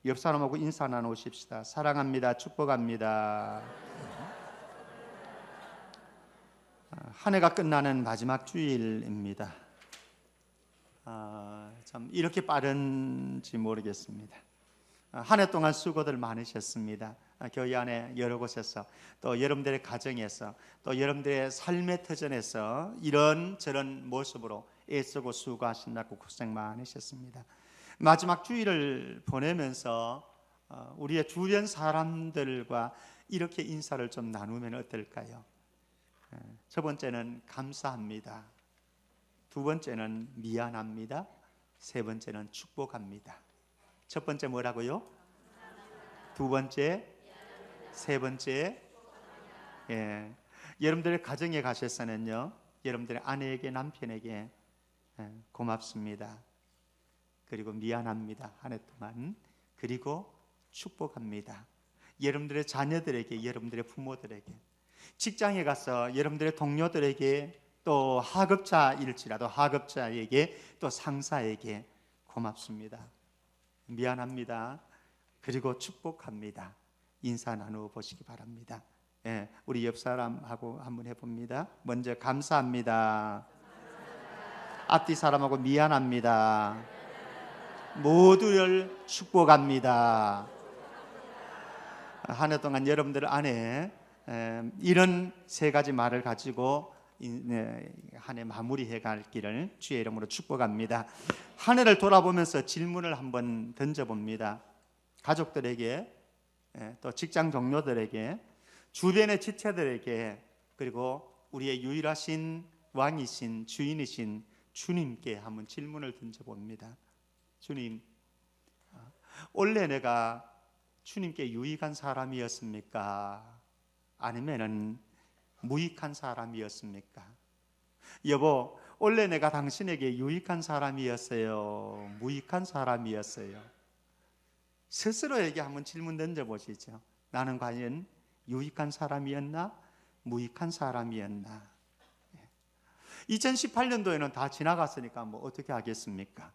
옆 사람하고 인사 나누십시다. 사랑합니다. 축복합니다. 한 해가 끝나는 마지막 주일입니다. 참 이렇게 빠른지 모르겠습니다. 한 해 동안 수고들 많으셨습니다. 교회 안에 여러 곳에서 또 여러분들의 가정에서 또 여러분들의 삶의 터전에서 이런저런 모습으로 애쓰고 수고하신다고 고생 많으셨습니다. 마지막 주일을 보내면서 우리의 주변 사람들과 이렇게 인사를 좀 나누면 어떨까요? 첫 번째는 감사합니다. 두 번째는 미안합니다. 세 번째는 축복합니다. 첫 번째 뭐라고요? 두 번째, 세 번째. 여러분들의 가정에 가셔서는요, 여러분들의 아내에게, 남편에게 고맙습니다. 그리고 미안합니다. 한 해 동안. 그리고 축복합니다. 여러분들의 자녀들에게, 여러분들의 부모들에게, 직장에 가서 여러분들의 동료들에게, 또 하급자일지라도 하급자에게, 또 상사에게 고맙습니다. 미안합니다. 그리고 축복합니다. 인사 나누어 보시기 바랍니다. 우리 옆 사람하고 한번 해봅니다. 먼저 감사합니다. 앞뒤 사람하고 미안합니다. 모두를 축복합니다. 한 해 동안 여러분들 안에 이런 세 가지 말을 가지고 한 해 마무리해 갈 길을 주의 이름으로 축복합니다. 한 해를 돌아보면서 질문을 한번 던져봅니다. 가족들에게, 또 직장 동료들에게, 주변의 지체들에게, 그리고 우리의 유일하신 왕이신 주인이신 주님께 한번 질문을 던져봅니다. 주님, 원래 내가 주님께 유익한 사람이었습니까? 아니면은 무익한 사람이었습니까? 여보, 원래 내가 당신에게 유익한 사람이었어요? 무익한 사람이었어요? 스스로에게 한번 질문 던져보시죠. 나는 과연 유익한 사람이었나? 무익한 사람이었나? 2018년도에는 다 지나갔으니까 뭐 어떻게 하겠습니까?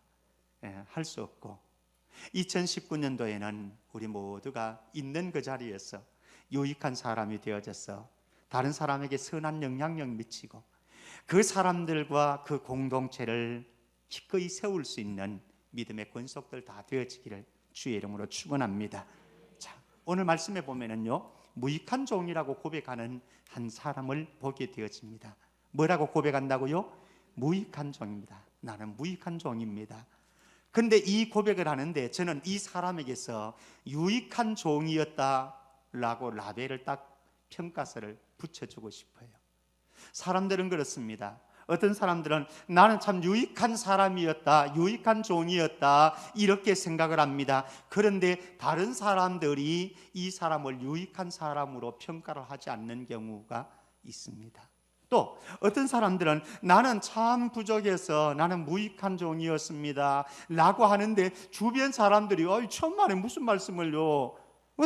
할 수 없고, 2019년도에는 우리 모두가 있는 그 자리에서 유익한 사람이 되어져서 다른 사람에게 선한 영향력 미치고 그 사람들과 그 공동체를 기꺼이 세울 수 있는 믿음의 권속들 다 되어지기를 주의 이름으로 축원합니다. 자, 오늘 말씀에 보면은요, 무익한 종이라고 고백하는 한 사람을 보게 되어집니다. 뭐라고 고백한다고요? 무익한 종입니다. 나는 무익한 종입니다. 근데 이 고백을 하는데 저는 이 사람에게서 유익한 종이었다라고 라벨을 딱 평가서를 붙여주고 싶어요. 사람들은 그렇습니다. 어떤 사람들은 나는 참 유익한 사람이었다, 유익한 종이었다, 이렇게 생각을 합니다. 그런데 다른 사람들이 이 사람을 유익한 사람으로 평가를 하지 않는 경우가 있습니다. 또 어떤 사람들은 나는 참 부족해서 나는 무익한 종이었습니다 라고 하는데 주변 사람들이 천만에 무슨 말씀을요,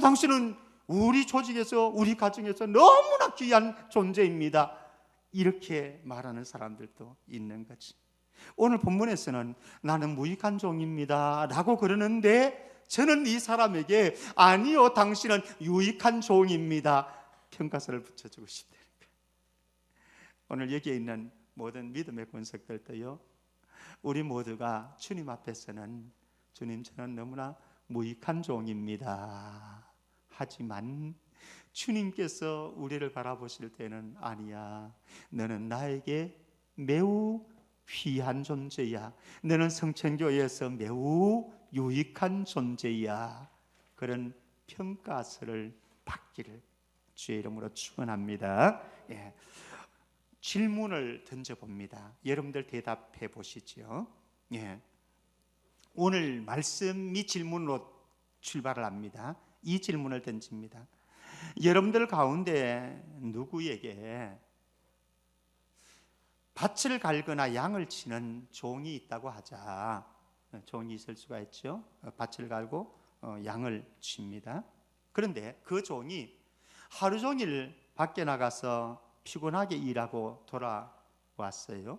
당신은 우리 조직에서, 우리 가정에서 너무나 귀한 존재입니다, 이렇게 말하는 사람들도 있는 거지. 오늘 본문에서는 나는 무익한 종입니다 라고 그러는데 저는 이 사람에게 아니요, 당신은 유익한 종입니다 평가서를 붙여주고 싶다는 거예요. 오늘 여기에 있는 모든 믿음의 권속들도요, 우리 모두가 주님 앞에서는 주님, 저는 너무나 무익한 종입니다, 하지만 주님께서 우리를 바라보실 때는 아니야, 너는 나에게 매우 귀한 존재야, 너는 성천교회에서 매우 유익한 존재야, 그런 평가서를 받기를 주의 이름으로 축원합니다. 질문을 던져봅니다. 여러분들 대답해 보시죠. 오늘 말씀이 질문으로 출발을 합니다. 이 질문을 던집니다. 여러분들 가운데 누구에게 밭을 갈거나 양을 치는 종이 있다고 하자. 종이 있을 수가 있죠. 밭을 갈고 양을 칩니다. 그런데 그 종이 하루 종일 밖에 나가서 피곤하게 일하고 돌아왔어요.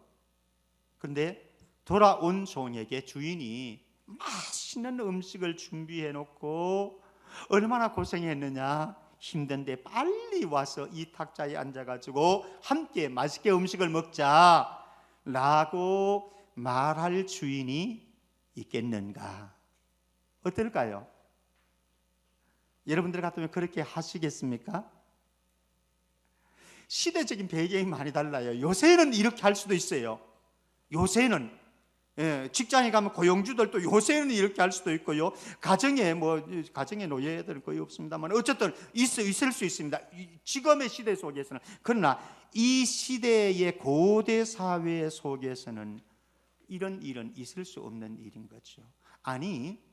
그런데 돌아온 종에게 주인이 맛있는 음식을 준비해 놓고 얼마나 고생했느냐, 힘든데 빨리 와서 이 탁자에 앉아가지고 함께 맛있게 음식을 먹자 라고 말할 주인이 있겠는가? 어떨까요? 여러분들 같으면 그렇게 하시겠습니까? 시대적인 배경이 많이 달라요. 요새는 이렇게 할 수도 있어요. 요새는 직장에 가면 고용주들도 요새는 이렇게 할 수도 있고요. 가정에 노예들은 거의 없습니다만 어쨌든 있을 수 있습니다. 지금의 시대 속에서는. 그러나 이 시대의 고대 사회 속에서는 이런 일은 있을 수 없는 일인 거죠. 아니,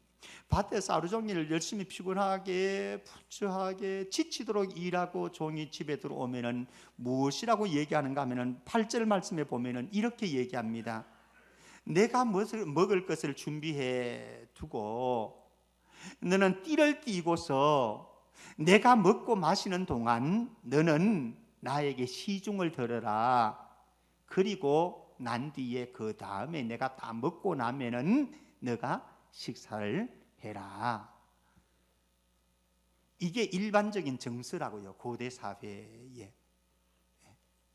밭에서 하루 종일 열심히 피곤하게 분주하게 지치도록 일하고 종이 집에 들어오면은 무엇이라고 얘기하는가 하면은 8절 말씀에 보면은 이렇게 얘기합니다. 내가 먹을 것을 준비해 두고 너는 띠를 띠고서 내가 먹고 마시는 동안 너는 나에게 시중을 들어라. 그리고 난 뒤에 그 다음에 내가 다 먹고 나면은 너가 식사를 해라. 이게 일반적인 정서라고요. 고대 사회에.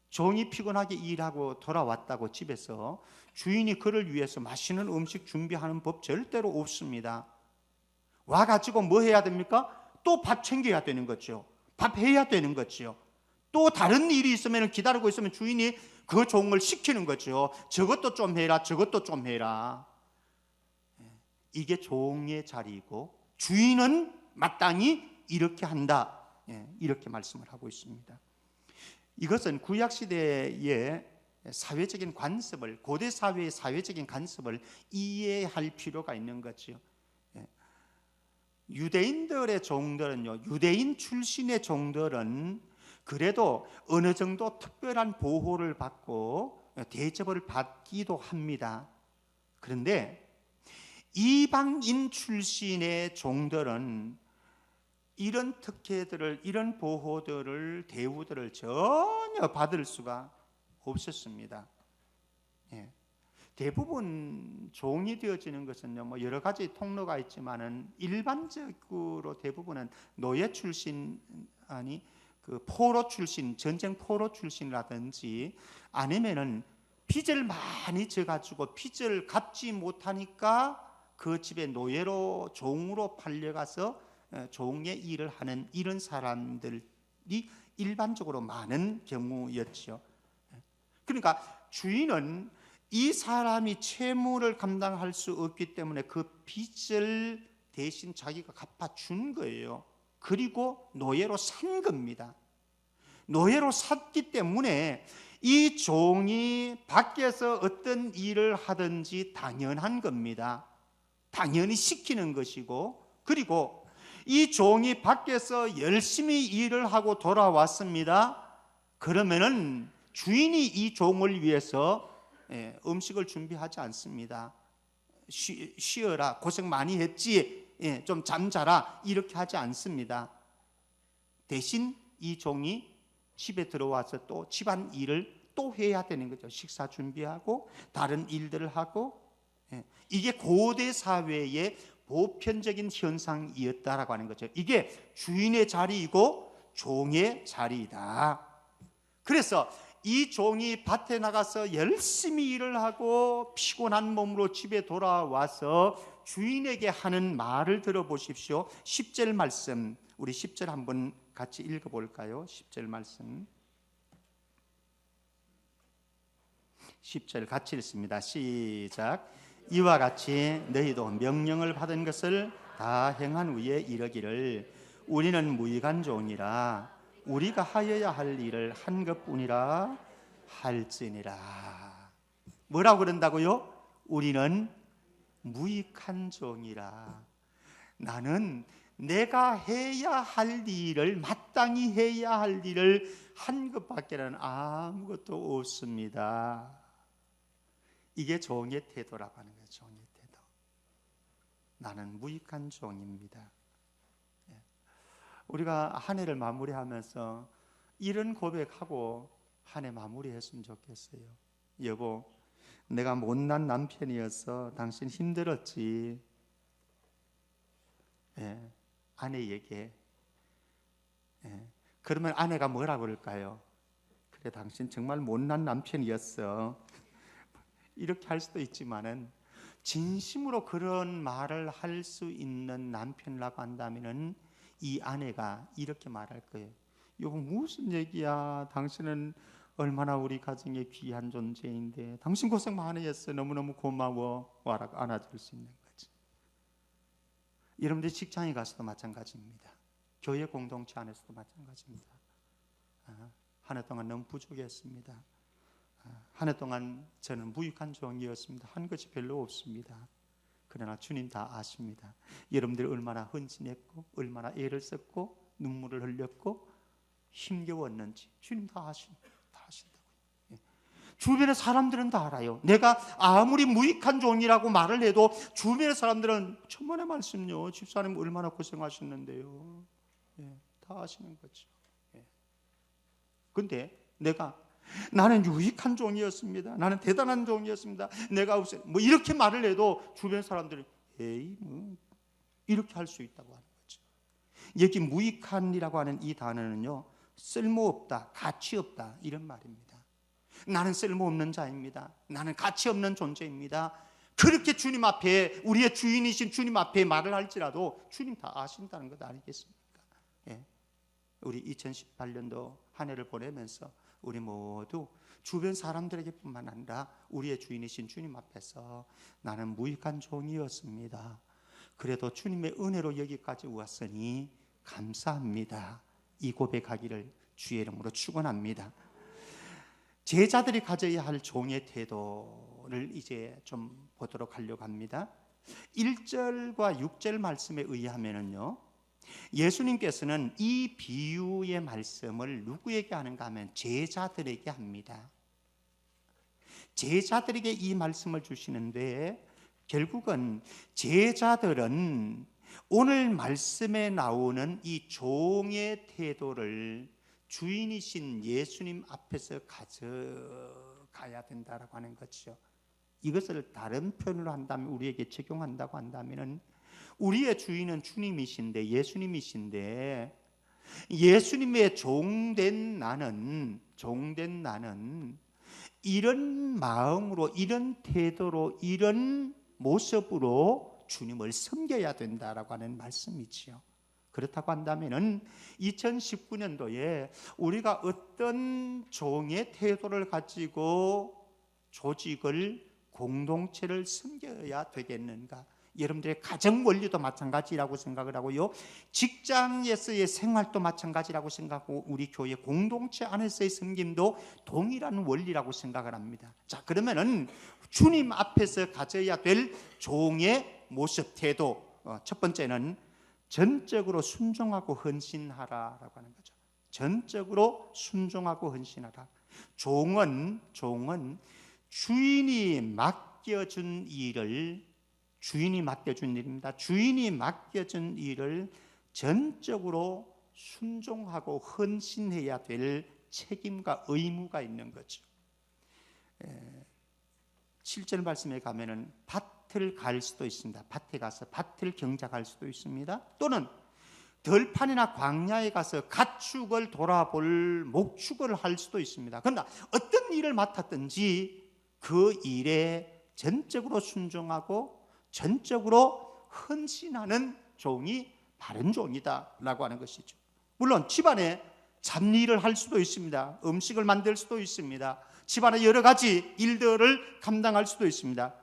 종이 피곤하게 일하고 돌아왔다고 집에서 주인이 그를 위해서 맛있는 음식 준비하는 법 절대로 없습니다. 와가지고 뭐 해야 됩니까? 또 밥 챙겨야 되는 거죠. 밥 해야 되는 거죠. 또 다른 일이 있으면 기다리고 있으면 주인이 그 종을 시키는 거죠. 저것도 좀 해라, 저것도 좀 해라. 이게 종의 자리이고 주인은 마땅히 이렇게 한다. 이렇게 말씀을 하고 있습니다. 이것은 구약시대의 사회적인 관습을, 고대 사회의 사회적인 관습을 이해할 필요가 있는 거죠. 유대인들의 종들은요, 유대인 출신의 종들은 그래도 어느 정도 특별한 보호를 받고 대접을 받기도 합니다. 그런데 이방인 출신의 종들은 이런 특혜들을, 이런 보호들을, 대우들을 전혀 받을 수가 없었습니다. 대부분 종이 되어지는 것은요, 뭐 여러 가지 통로가 있지만은 일반적으로 대부분은 노예 출신, 아니 그 포로 출신, 전쟁 포로 출신이라든지 아니면은 빚을 많이 져가지고 빚을 갚지 못하니까 그 집에 노예로, 종으로 팔려가서 종의 일을 하는 이런 사람들이 일반적으로 많은 경우였죠. 그러니까 주인은 이 사람이 채무를 감당할 수 없기 때문에 그 빚을 대신 자기가 갚아준 거예요. 그리고 노예로 산 겁니다. 노예로 샀기 때문에 이 종이 밖에서 어떤 일을 하든지 당연한 겁니다. 당연히 시키는 것이고, 그리고 이 종이 밖에서 열심히 일을 하고 돌아왔습니다. 그러면은 주인이 이 종을 위해서 음식을 준비하지 않습니다. 쉬어라, 고생 많이 했지, 좀 잠자라, 이렇게 하지 않습니다. 대신 이 종이 집에 들어와서 또 집안 일을 또 해야 되는 거죠. 식사 준비하고 다른 일들을 하고. 이게 고대 사회의 보편적인 현상이었다라고 하는 거죠. 이게 주인의 자리이고 종의 자리이다. 그래서 이 종이 밭에 나가서 열심히 일을 하고 피곤한 몸으로 집에 돌아와서 주인에게 하는 말을 들어보십시오. 10절 말씀, 우리 10절 한번 같이 읽어볼까요? 10절 말씀, 10절 같이 읽습니다. 시작. 이와 같이 너희도 명령을 받은 것을 다 행한 후에 이르기를 우리는 무익한 종이라 우리가 하여야 할 일을 한 것뿐이라 할지니라. 뭐라고 그런다고요? 우리는 무익한 종이라. 나는 내가 해야 할 일을, 마땅히 해야 할 일을 한 것밖에는 아무것도 없습니다. 이게 종의 태도라고 하는 거예요. 종의 태도. 나는 무익한 종입니다. 우리가 한 해를 마무리하면서 이런 고백하고 한 해 마무리했으면 좋겠어요. 여보, 내가 못난 남편이어서 당신 힘들었지. 아내에게. 그러면 아내가 뭐라고 그럴까요? 그래, 당신 정말 못난 남편이었어. 이렇게 할 수도 있지만은 진심으로 그런 말을 할 수 있는 남편이라고 한다면은 이 아내가 이렇게 말할 거예요. 이거 무슨 얘기야? 당신은 얼마나 우리 가정에 귀한 존재인데 당신 고생 많이 했어. 너무너무 고마워. 와라 안아줄 수 있는 거지. 여러분들 직장에 가서도 마찬가지입니다. 교회 공동체 안에서도 마찬가지입니다. 한 해 동안 너무 부족했습니다. 한 해 동안 저는 무익한 종이었습니다. 한 것이 별로 없습니다. 그러나 주님 다 아십니다. 여러분들 얼마나 헌신했고 얼마나 애를 썼고 눈물을 흘렸고 힘겨웠는지 주님 다 아신다고요. 주변의 사람들은 다 알아요. 내가 아무리 무익한 종이라고 말을 해도 주변의 사람들은 천만의 말씀요. 집사님 얼마나 고생하셨는데요. 다 아시는 거죠. 근데 나는 유익한 종이었습니다. 나는 대단한 종이었습니다. 내가 뭐 이렇게 말을 해도 주변 사람들은 에이 뭐 이렇게 할 수 있다고 하는 거죠. 여기 무익한이라고 하는 이 단어는요, 쓸모없다, 가치 없다 이런 말입니다. 나는 쓸모없는 자입니다. 나는 가치 없는 존재입니다. 그렇게 주님 앞에 우리의 주인이신 주님 앞에 말을 할지라도 주님 다 아신다는 것 아니겠습니까? 우리 2018년도 한 해를 보내면서 우리 모두 주변 사람들에게 뿐만 아니라 우리의 주인이신 주님 앞에서 나는 무익한 종이었습니다. 그래도 주님의 은혜로 여기까지 왔으니 감사합니다. 이 고백하기를 주의 이름으로 축원합니다. 제자들이 가져야 할 종의 태도를 이제 좀 보도록 하려고 합니다. 1절과 6절 말씀에 의하면요, 예수님께서는 이 비유의 말씀을 누구에게 하는가 하면 제자들에게 합니다. 제자들에게 이 말씀을 주시는데 결국은 제자들은 오늘 말씀에 나오는 이 종의 태도를 주인이신 예수님 앞에서 가져가야 된다라고 하는 거죠. 이것을 다른 표현으로 한다면, 우리에게 적용한다고 한다면은 우리의 주인은 주님이신데, 예수님이신데, 예수님의 종된 나는 이런 마음으로, 이런 태도로, 이런 모습으로 주님을 섬겨야 된다라고 하는 말씀이지요. 그렇다고 한다면은 2019년도에 우리가 어떤 종의 태도를 가지고 조직을, 공동체를 섬겨야 되겠는가? 여러분들의 가정 원리도 마찬가지라고 생각을 하고요, 직장에서의 생활도 마찬가지라고 생각하고, 우리 교회 공동체 안에서의 섬김도 동일한 원리라고 생각을 합니다. 자, 그러면은 주님 앞에서 가져야 될 종의 모습, 태도, 첫 번째는 전적으로 순종하고 헌신하라라고 하는 거죠. 전적으로 순종하고 헌신하라. 종은 주인이 맡겨준 일을, 주인이 맡겨준 일입니다. 주인이 맡겨준 일을 전적으로 순종하고 헌신해야 될 책임과 의무가 있는 거죠. 7절 말씀에 가면은 밭을 갈 수도 있습니다. 밭에 가서 밭을 경작할 수도 있습니다. 또는 들판이나 광야에 가서 가축을 돌아볼 목축을 할 수도 있습니다. 그러나 어떤 일을 맡았든지 그 일에 전적으로 순종하고 전적으로 헌신하는 종이 바른 종이다라고 하는 것이죠. 물론 집안에 잡일을 할 수도 있습니다. 음식을 만들 수도 있습니다. 집안의 여러 가지 일들을 감당할 수도 있습니다.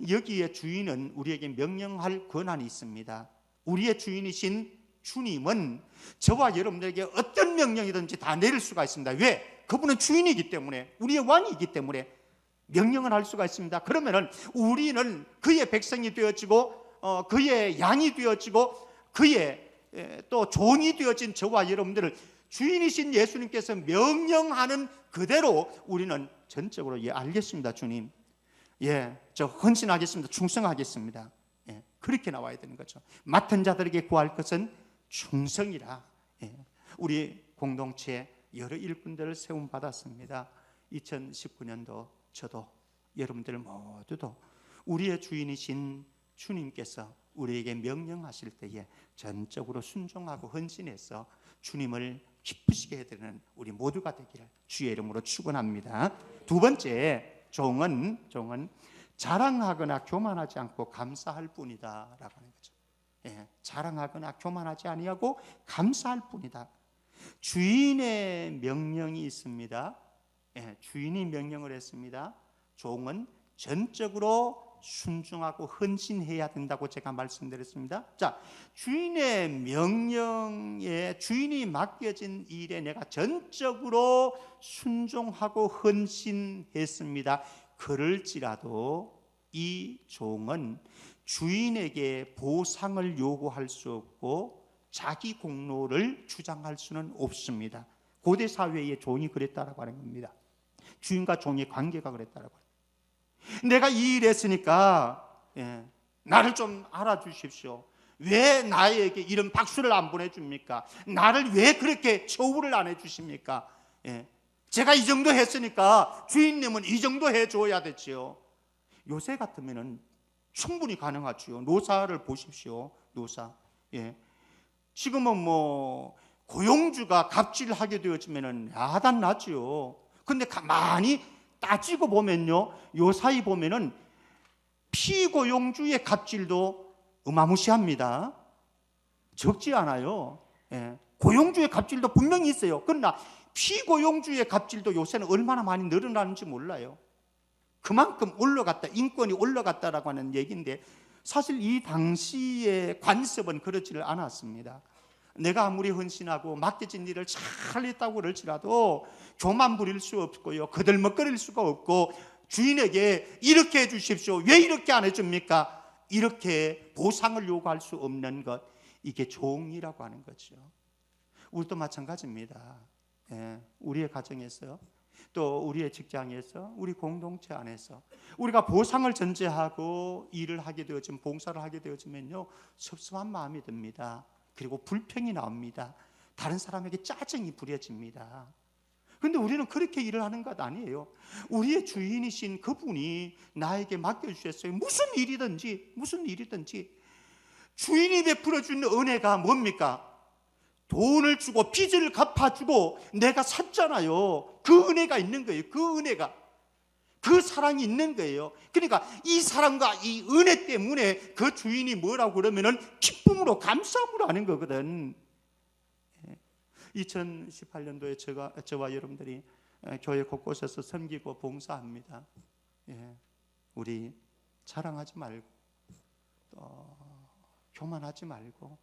여기에 주인은 우리에게 명령할 권한이 있습니다. 우리의 주인이신 주님은 저와 여러분들에게 어떤 명령이든지 다 내릴 수가 있습니다. 왜? 그분은 주인이기 때문에, 우리의 왕이기 때문에 명령을 할 수가 있습니다. 그러면은 우리는 그의 백성이 되어지고 그의 양이 되어지고 그의 또 종이 되어진 저와 여러분들을 주인이신 예수님께서 명령하는 그대로 우리는 전적으로 알겠습니다. 주님, 저 헌신하겠습니다. 충성하겠습니다. 그렇게 나와야 되는 거죠. 맡은 자들에게 구할 것은 충성이라. 우리 공동체 여러 일꾼들을 세움 받았습니다. 2019년도 저도 여러분들 모두도 우리의 주인이신 주님께서 우리에게 명령하실 때에 전적으로 순종하고 헌신해서 주님을 기쁘시게 해드리는 우리 모두가 되기를 주의 이름으로 축원합니다. 두 번째, 종은 자랑하거나 교만하지 않고 감사할 뿐이다라고 하는 거죠. 자랑하거나 교만하지 아니하고 감사할 뿐이다. 주인의 명령이 있습니다. 주인이 명령을 했습니다. 종은 전적으로 순종하고 헌신해야 된다고 제가 말씀드렸습니다. 자, 주인의 명령에, 주인이 맡겨진 일에 내가 전적으로 순종하고 헌신했습니다. 그럴지라도 이 종은 주인에게 보상을 요구할 수 없고 자기 공로를 주장할 수는 없습니다. 고대 사회의 종이 그랬다라고 하는 겁니다. 주인과 종의 관계가 그랬다라고 합니다. 내가 이 일 했으니까 나를 좀 알아주십시오. 왜 나에게 이런 박수를 안 보내줍니까? 나를 왜 그렇게 처우를 안 해주십니까? 제가 이 정도 했으니까 주인님은 이 정도 해줘야 되지요. 요새 같으면 충분히 가능하지요. 노사를 보십시오. 노사. 지금은 뭐 고용주가 갑질하게 되어지면 야단나지요. 근데 가만히 따지고 보면요, 요 사이 보면은 피고용주의 갑질도 어마무시합니다. 적지 않아요. 고용주의 갑질도 분명히 있어요. 그러나 피고용주의 갑질도 요새는 얼마나 많이 늘어나는지 몰라요. 그만큼 올라갔다, 인권이 올라갔다라고 하는 얘기인데, 사실 이 당시의 관습은 그렇지를 않았습니다. 내가 아무리 헌신하고 맡겨진 일을 잘 했다고 그럴지라도 교만 부릴 수 없고요, 거들먹거릴 수가 없고, 주인에게 이렇게 해주십시오, 왜 이렇게 안 해줍니까? 이렇게 보상을 요구할 수 없는 것, 이게 종이라고 하는 거죠. 우리도 마찬가지입니다. 우리의 가정에서, 또 우리의 직장에서, 우리 공동체 안에서 우리가 보상을 전제하고 일을 하게 되어지면, 봉사를 하게 되어지면요, 섭섭한 마음이 듭니다. 그리고 불평이 나옵니다. 다른 사람에게 짜증이 부려집니다. 그런데 우리는 그렇게 일을 하는 것 아니에요. 우리의 주인이신 그분이 나에게 맡겨주셨어요. 무슨 일이든지 주인이 베풀어 주는 은혜가 뭡니까? 돈을 주고 빚을 갚아주고 내가 샀잖아요. 그 은혜가 있는 거예요. 그 은혜가, 그 사랑이 있는 거예요. 그러니까 이 사랑과 이 은혜 때문에 그 주인이 뭐라고 그러면은 기쁨으로, 감사함으로 하는 거거든. 2018년도에 저와 여러분들이 교회 곳곳에서 섬기고 봉사합니다. 우리 자랑하지 말고, 또 교만하지 말고,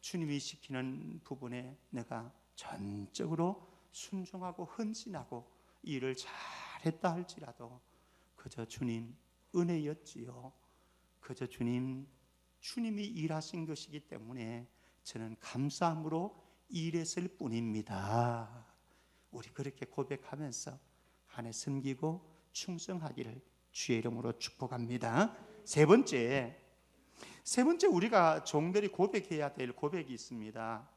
주님이 시키는 부분에 내가 전적으로 순종하고 헌신하고 일을 잘했다 할지라도 그저 주님 은혜였지요. 그저 주님이 일하신 것이기 때문에 저는 감사함으로 일했을 뿐입니다. 우리 그렇게 고백하면서 한 해 섬기고 충성하기를 주의 이름으로 축복합니다. 세 번째, 우리가 종들이 고백해야 될 고백이 있습니다.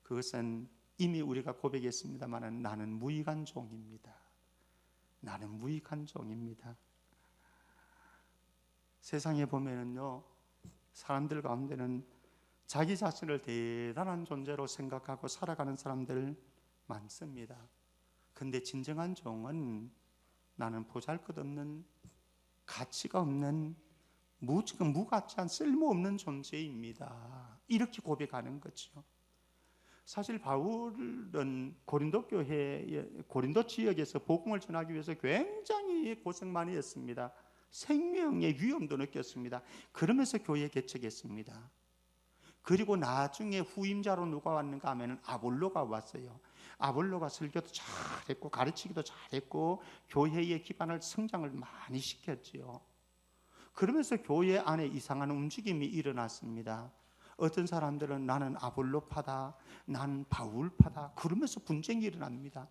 그것은 이미 우리가 고백했습니다만, 나는 무익한 종입니다. 나는 무익한 종입니다. 세상에 보면은요, 사람들 가운데는 자기 자신을 대단한 존재로 생각하고 살아가는 사람들 많습니다. 근데 진정한 종은 나는 보잘것없는, 가치가 없는, 지금 무가치한, 쓸모없는 존재입니다. 이렇게 고백하는 거죠. 사실 바울은 고린도 지역에서 복음을 전하기 위해서 굉장히 고생 많이 했습니다. 생명의 위험도 느꼈습니다. 그러면서 교회 개척했습니다. 그리고 나중에 후임자로 누가 왔는가 하면 아볼로가 왔어요. 아볼로가 설교도 잘했고 가르치기도 잘했고 교회의 기반을, 성장을 많이 시켰지요. 그러면서 교회 안에 이상한 움직임이 일어났습니다. 어떤 사람들은 나는 아볼로파다, 나는 바울파다, 그러면서 분쟁이 일어납니다.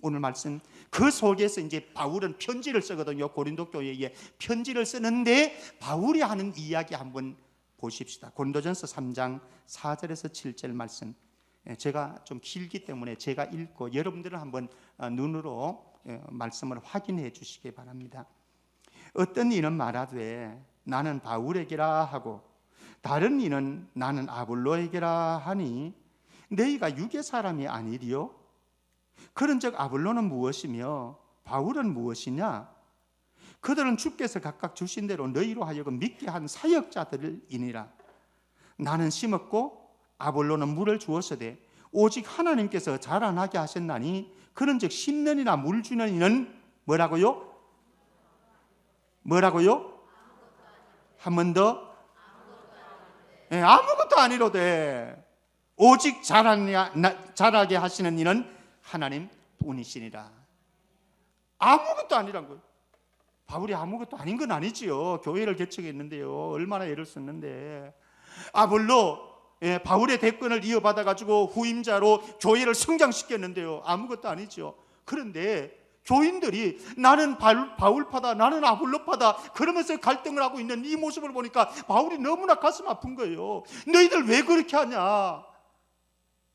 오늘 말씀 그 속에서 이제 바울은 편지를 쓰거든요. 고린도 교회에 편지를 쓰는데 바울이 하는 이야기 한번 보십시다. 고린도전서 3장 4절에서 7절 말씀, 제가 좀 길기 때문에 제가 읽고 여러분들은 한번 눈으로 말씀을 확인해 주시기 바랍니다. 어떤 이는 말하되 나는 바울에게라 하고 다른 이는 나는 아볼로에게라 하니 너희가 육의 사람이 아니리요. 그런즉 아볼로는 무엇이며 바울은 무엇이냐? 그들은 주께서 각각 주신 대로 너희로 하여금 믿게 한 사역자들이니라. 나는 심었고 아볼로는 물을 주었으되 오직 하나님께서 자라나게 하셨나니 그런즉 심는 이나 물 주는 이는 뭐라고요? 한 번 더. 아무것도 아니로되 오직 자라게 하시는 이는 하나님 뿐이시니라. 아무것도 아니란 거예요. 바울이 아무것도 아닌 건 아니지요. 교회를 개척했는데요, 얼마나 애를 썼는데. 아볼로, 바울의 대권을 이어받아 가지고 후임자로 교회를 성장시켰는데요, 아무것도 아니죠. 그런데 교인들이 나는 바울파다, 나는 아볼로파다 그러면서 갈등을 하고 있는 이 모습을 보니까 바울이 너무나 가슴 아픈 거예요. 너희들 왜 그렇게 하냐?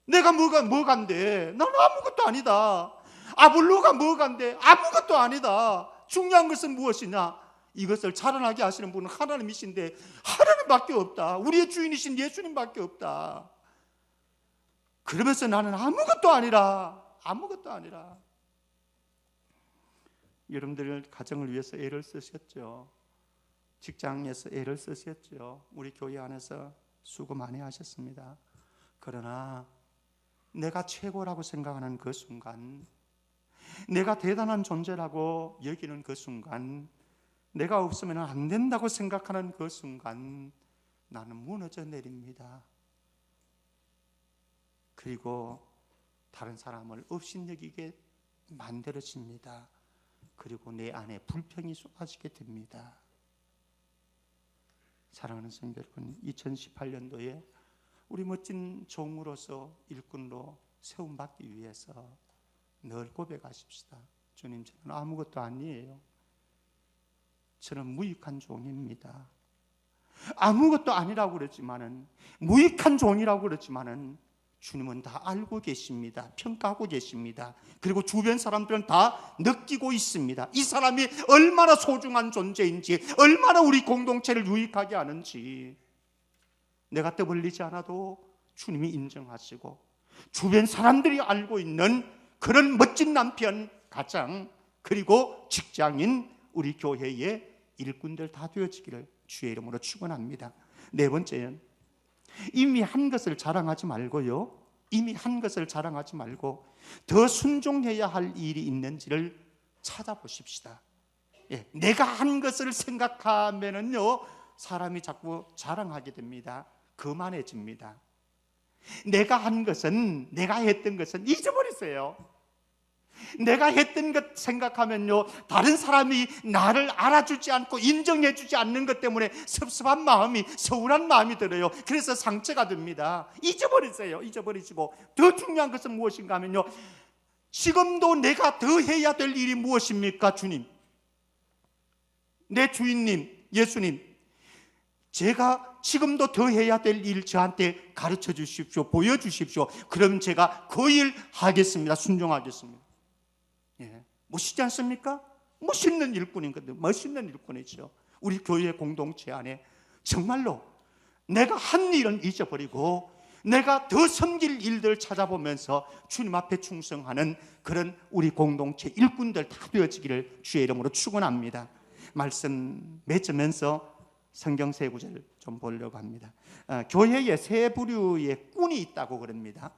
내가 뭐간데? 나는 아무것도 아니다. 아볼로가 뭐간데? 아무것도 아니다. 중요한 것은 무엇이냐? 이것을 자라나게 하시는 분은 하나님이신데 하나님밖에 없다. 우리의 주인이신 예수님밖에 없다. 그러면서 나는 아무것도 아니라. 여러분들 가정을 위해서 애를 쓰셨죠. 직장에서 애를 쓰셨죠. 우리 교회 안에서 수고 많이 하셨습니다. 그러나 내가 최고라고 생각하는 그 순간, 내가 대단한 존재라고 여기는 그 순간, 내가 없으면 안 된다고 생각하는 그 순간 나는 무너져 내립니다. 그리고 다른 사람을 업신여기게 만들어집니다. 그리고 내 안에 불평이 쏟아지게 됩니다. 사랑하는 성도 여러분, 2018년도에 우리 멋진 종으로서 일꾼으로 세움받기 위해서 늘 고백하십시다. 주님, 저는 아무것도 아니에요. 저는 무익한 종입니다. 아무것도 아니라고 그랬지만은, 무익한 종이라고 그랬지만은 주님은 다 알고 계십니다. 평가하고 계십니다. 그리고 주변 사람들은 다 느끼고 있습니다. 이 사람이 얼마나 소중한 존재인지, 얼마나 우리 공동체를 유익하게 하는지. 내가 떠벌리지 않아도 주님이 인정하시고 주변 사람들이 알고 있는 그런 멋진 남편, 가장, 그리고 직장인, 우리 교회의 일꾼들 다 되어지기를 주의 이름으로 축원합니다. 네 번째는 이미 한 것을 자랑하지 말고요, 더 순종해야 할 일이 있는지를 찾아보십시다. 내가 한 것을 생각하면은요, 사람이 자꾸 자랑하게 됩니다. 거만해집니다. 내가 했던 것은 잊어버리세요. 내가 했던 것 생각하면요, 다른 사람이 나를 알아주지 않고 인정해주지 않는 것 때문에 섭섭한 마음이, 서운한 마음이 들어요. 그래서 상처가 됩니다. 잊어버리시고 더 중요한 것은 무엇인가 하면요, 지금도 내가 더 해야 될 일이 무엇입니까? 주님, 내 주인님, 예수님, 제가 지금도 더 해야 될 일 저한테 가르쳐 주십시오. 보여주십시오. 그럼 제가 그 일 하겠습니다. 순종하겠습니다. 멋있지 않습니까? 멋있는 일꾼이죠. 우리 교회 공동체 안에 정말로 내가 한 일은 잊어버리고 내가 더 섬길 일들을 찾아보면서 주님 앞에 충성하는 그런 우리 공동체 일꾼들 다 되어지기를 주의 이름으로 축원합니다. 말씀 맺으면서 성경 세 구절을 좀 보려고 합니다. 교회에 세 부류의 꾼이 있다고 그럽니다.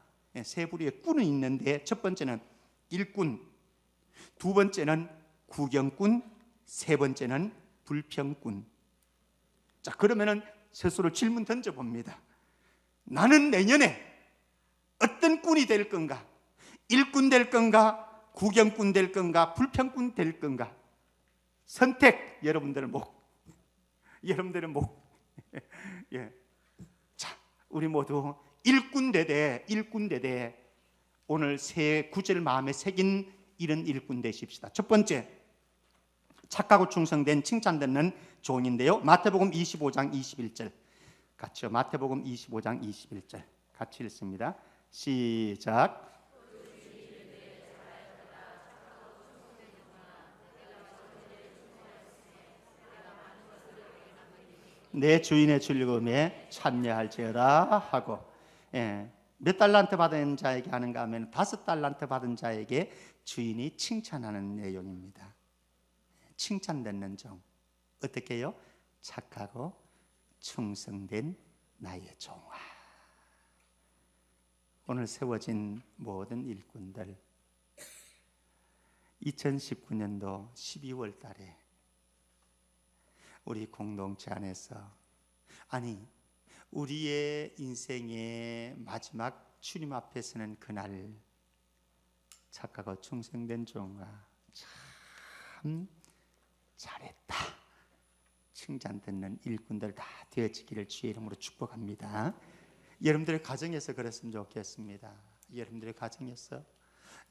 세 부류의 꾼이 있는데, 첫 번째는 일꾼, 두 번째는 구경꾼, 세 번째는 불평꾼. 자, 그러면은 스스로 질문 던져봅니다. 나는 내년에 어떤 꾼이 될 건가? 일꾼 될 건가? 구경꾼 될 건가? 불평꾼 될 건가? 선택, 여러분들은 목. 자, 우리 모두 일꾼 되되 오늘 세 구절 마음에 새긴 이런 일꾼 되십시다. 첫 번째, 착하고 충성된 칭찬받는 종인데요, 마태복음 25장 21절 같이요. 마태복음 25장 21절 같이 읽습니다. 시작. 내 주인의 즐거움에 참여할지어다 하고, 몇 달란트 받은 자에게 하는가 하면 5달란트 받은 자에게 주인이 칭찬하는 내용입니다. 칭찬받는 종, 어떻게 해요? 착하고 충성된 나의 종아. 오늘 세워진 모든 일꾼들, 2019년도 12월 달에 우리 공동체 안에서, 아니 우리의 인생의 마지막 주님 앞에 서는 그날, 착하고 충성된 종아 참 잘했다 칭찬 듣는 일꾼들 다 되어지기를 주의 이름으로 축복합니다. 여러분들의 가정에서 그랬으면 좋겠습니다. 여러분들의 가정에서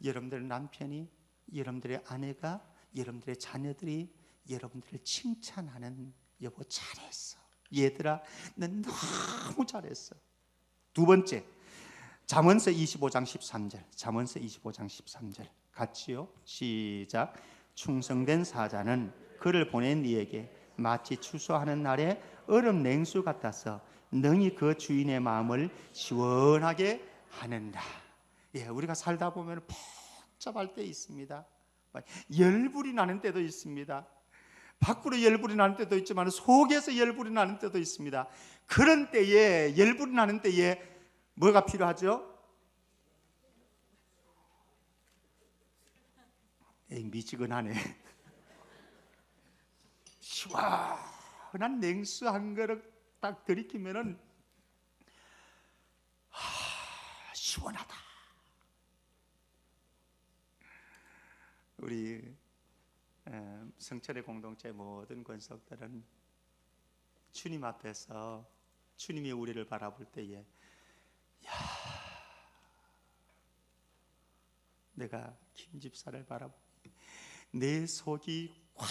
여러분들의 남편이, 여러분들의 아내가, 여러분들의 자녀들이 여러분들을 칭찬하는, 여보 잘했어, 얘들아 넌 너무 잘했어. 두 번째, 잠언서 25장 13절, 잠언서 25장 13절 같이요, 시작. 충성된 사자는 그를 보낸 이에게 마치 추수하는 날에 얼음 냉수 같아서 능히 그 주인의 마음을 시원하게 하는다. 우리가 살다 보면 복잡할 때 있습니다. 열불이 나는 때도 있습니다. 밖으로 열불이 나는 때도 있지만 속에서 열불이 나는 때도 있습니다. 그런 때에, 열불이 나는 때에 뭐가 필요하죠? 미지근하네. 시원한 냉수 한 그릇 딱 들이키면은 시원하다. 우리 성철의 공동체 모든 권속들은 주님 앞에서 주님이 우리를 바라볼 때에, 내가 김 집사를 바라보니 내 속이 확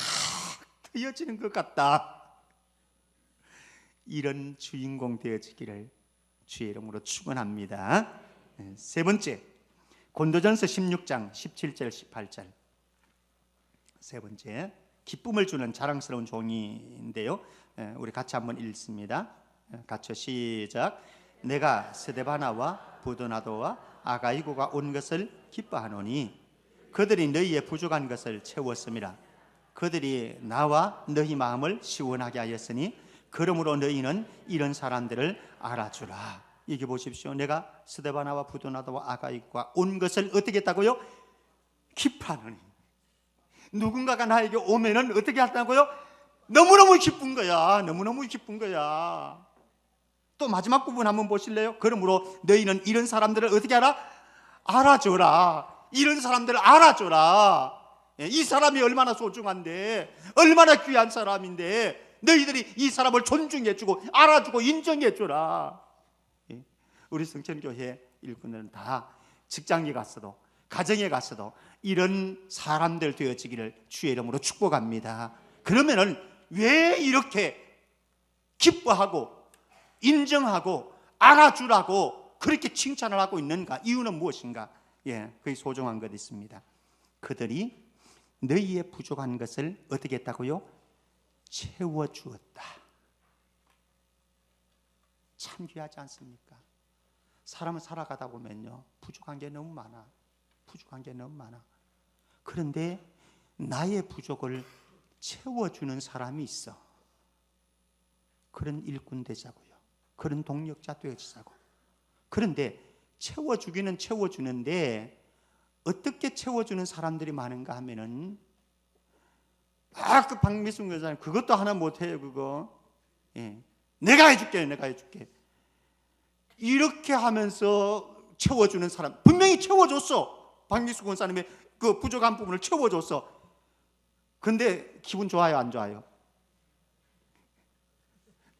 트여지는 것 같다. 이런 주인공 되어지기를 주의 이름으로 축원합니다. 세 번째, 고린도전서 16장 17절 18절. 세 번째, 기쁨을 주는 자랑스러운 종인데요, 우리 같이 한번 읽습니다. 같이 시작. 내가 스데바나와 부도나도와 아가이고가 온 것을 기뻐하노니 그들이 너희의 부족한 것을 채웠음이라. 그들이 나와 너희 마음을 시원하게 하였으니 그러므로 너희는 이런 사람들을 알아주라. 여기 보십시오. 내가 스데바나와 부도나도와 아가이고가 온 것을 어떻게 했다고요? 기뻐하노니. 누군가가 나에게 오면은 어떻게 한다고요? 너무너무 기쁜 거야. 너무너무 기쁜 거야. 또 마지막 부분 한번 보실래요? 그러므로 너희는 이런 사람들을 어떻게 알아? 알아줘라. 이런 사람들을 알아줘라. 이 사람이 얼마나 소중한데, 얼마나 귀한 사람인데 너희들이 이 사람을 존중해주고 알아주고 인정해줘라. 우리 성천교회 일꾼들은 다 직장에 갔어도 가정에 갔어도 이런 사람들 되어지기를 주의 이름으로 축복합니다. 그러면은 왜 이렇게 기뻐하고 인정하고 알아주라고 그렇게 칭찬을 하고 있는가? 이유는 무엇인가? 그게 소중한 것이 있습니다. 그들이 너희의 부족한 것을 어떻게 했다고요? 채워주었다. 참 귀하지 않습니까? 사람은 살아가다 보면요, 부족한 게 너무 많아. 부족한 게 너무 많아. 그런데 나의 부족을 채워주는 사람이 있어. 그런 일꾼 되자고요. 그런 동력자 되자고. 그런데 채워주기는 채워주는데 어떻게 채워주는 사람들이 많은가 하면은, 그 박미순 여자는 그것도 하나 못해요. 그거 내가 해줄게, 내가 해줄게, 이렇게 하면서 채워주는 사람, 분명히 채워줬어. 박미수 권사님의 그 부족한 부분을 채워줬어. 근데 기분 좋아요, 안 좋아요?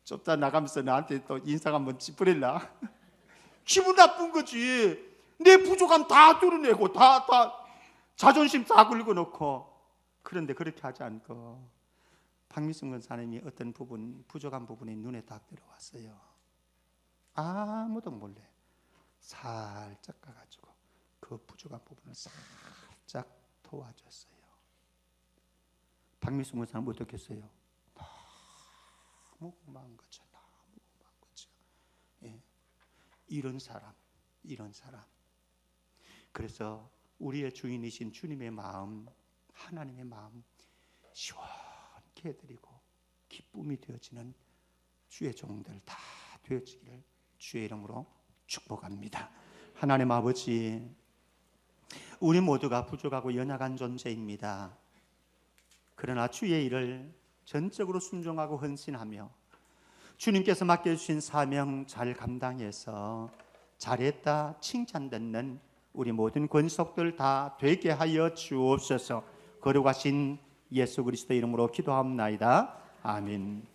좁다 나가면서 나한테 또 인상 한번 찌푸릴라? 기분 나쁜 거지. 내 부족함 다 뚫어내고 다 자존심 다 긁어놓고. 그런데 그렇게 하지 않고 박미순 권사님이 어떤 부분, 부족한 부분이 눈에 딱 들어왔어요. 아무도 몰래 살짝 가가지고 그 부족한 부분을 살짝 도와줬어요. 박미순 권사님 어떻겠어요? 너무 고마운 거죠. 너무 고마운 거죠. 예. 이런 사람. 그래서 우리의 주인이신 주님의 마음, 하나님의 마음 시원케 해드리고 기쁨이 되어지는 주의 종들 다 되어지기를 주의 이름으로 축복합니다. 하나님 아버지, 우리 모두가 부족하고 연약한 존재입니다. 그러나 주의 일을 전적으로 순종하고 헌신하며 주님께서 맡겨주신 사명 잘 감당해서 잘했다 칭찬받는 우리 모든 권속들 다 되게 하여 주옵소서. 거룩하신 예수 그리스도 이름으로 기도합나이다. 아멘.